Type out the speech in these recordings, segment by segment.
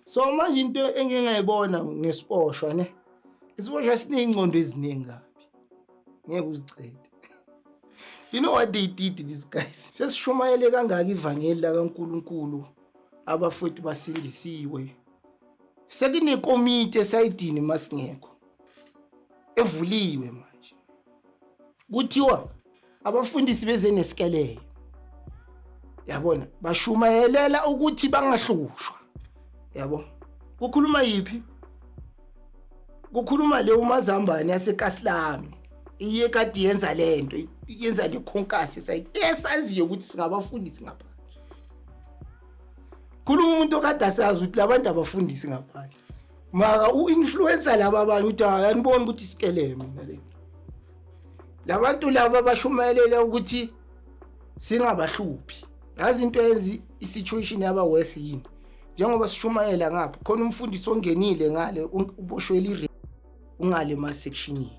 So manje into engingayibona ngesiposhwa ne isiposhwa sineyingcondo eziningi kabi ngeke uzicede. You know what they did these guys? Sesishumayele kangaka ivangeli la kaNkuluNkulu abafowethu basindisiwe. Sekunekomiti esayidini masingekho evuliwe manje. Kuthiwa abafundisi beze nesikeleyo. Yabona bashumayelela ukuthi bangahlushwa. Yabo. Kukhuluma yipi? Kukhuluma le uMazambane yaseKaslami. Iye kade yenza lento, yenza le khonkasi esaziyo ukuthi singabafundisi ngaphandle. Khuluma umuntu okade asazi ukuthi labantu abafundisi ngaphandle. Maka uinfluencer laba abantu uthi ayanibona ukuthi isikele mina le. Labantu laba bashumayelela ukuthi singabahluphi. Yazi into yenzi isituation yaba worse yini. Njengoba sishumayela ngapha khona umfundisi ongenile ngale uboshwele ungale ma sectionini.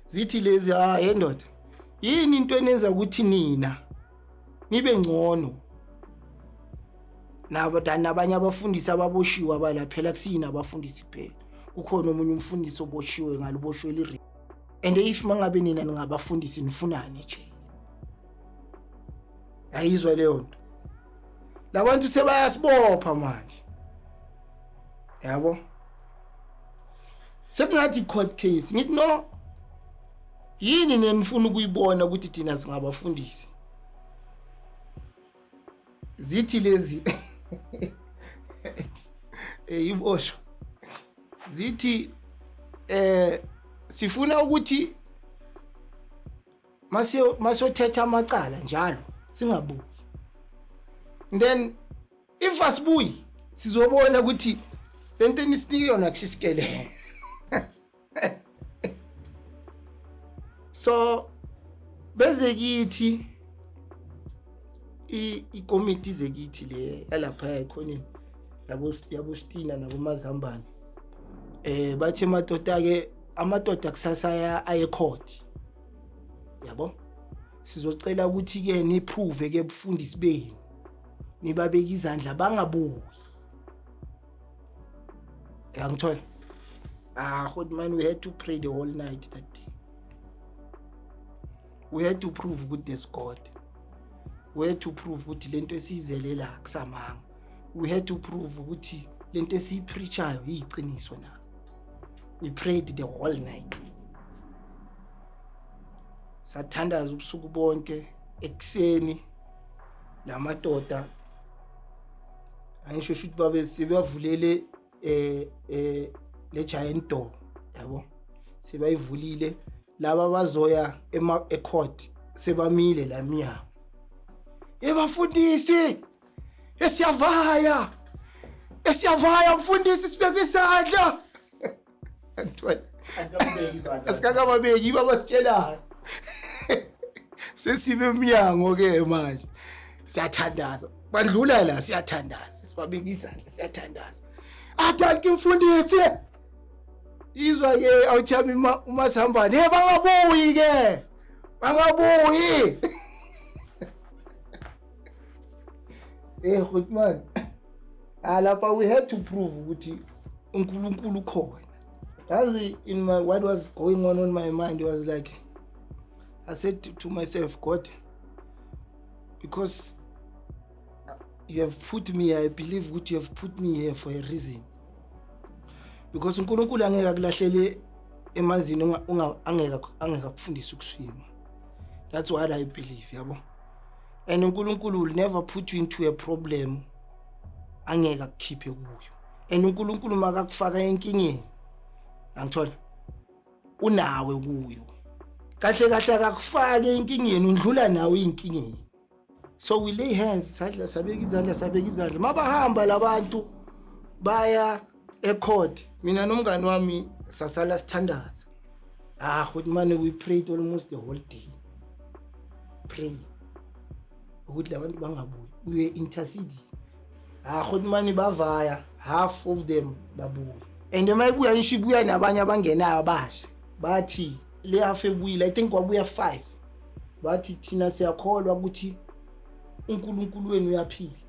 Zithi lezi yendoda yini into enenza ukuthi nina nibe ngcono nabanye abafundisi ababoshiwe abala phela kusina abafundisi kuphela kukhona omunye umfundisi oboshiwe ngaloboshwele and if mangabe nina ningabafundisi nifunani ejele ayizwa leyo nto labantu sebayasibopha manje yabo sekungathi court case ngithi no yini nenifuna ukuyibona ukuthi thina singabafundisi zithi lezi ibosho zithi sifuna ukuthi masiyothetha amacala njalo singabuyi then if asibuyi sizobona ukuthi lento nisinike yona kusisikele. So beze kithi ikomiti zekithi le yalapha ekhoneni yabo Stina nabo Mazambane bathi amadoda kusasa aye court yabo sizocela ukuthi ke niprove ke bufundisi benu nibabeka izandla bangabuyi yangithola man, we had to pray the whole night that day. We had to prove ukuthi there's God. We had to prove ukuthi lento esizelela kusamanga. We had to prove ukuthi lento esipreachayo iyiqiniso na. We prayed the whole night. Sathandaza ubusuku bonke ekseni lamadoda angisho ukuthi babe sebavulele le giant door yabo sebayivulile laba bazoya ecourt sebamile la miya ebafundisi esiyavaya mfundisi sibeke isandla antwana asikakababeki babasitshela sesibe emnyango ke manje siyathandaza bandlula la siyathandaza sibabeka izandla siyathandaza atalike mfundisi izwa ke awuthami uMazambane bangabuyi Goodman lapha we had to prove ukuthi uNkulunkulu khona. Yazi in my what was going on my mind was like I said to myself, God, because you have put me here, I believe what you have put me here for a reason. Because uNkulunkulu angeke akulahlele emanzini angeke akufundisa ukuswima. That's what I believe, yabo. And uNkulunkulu will never put you into a problem angeke akukhiphe kuyo. And uNkulunkulu makakufaka enkingeni angithola unawe kuyo. Kahle akakufaka enkingeni undlula nawe inkingeni. So we lay hands sadla sabeka izandla mabahamba labantu baya ecourt mina nomngane wami sasala sithandaza man, we prayed almost the whole day. Pray ukuthi labantu bangabuyi we intercede man, bavaya half of them babuyi and mayibuya nishibuya nabanye abangenayo abasha bathi le half ebuyile I think kwabuya 5 bathi thina siyakholwa ukuthi uNkulunkulu wenu uyaphila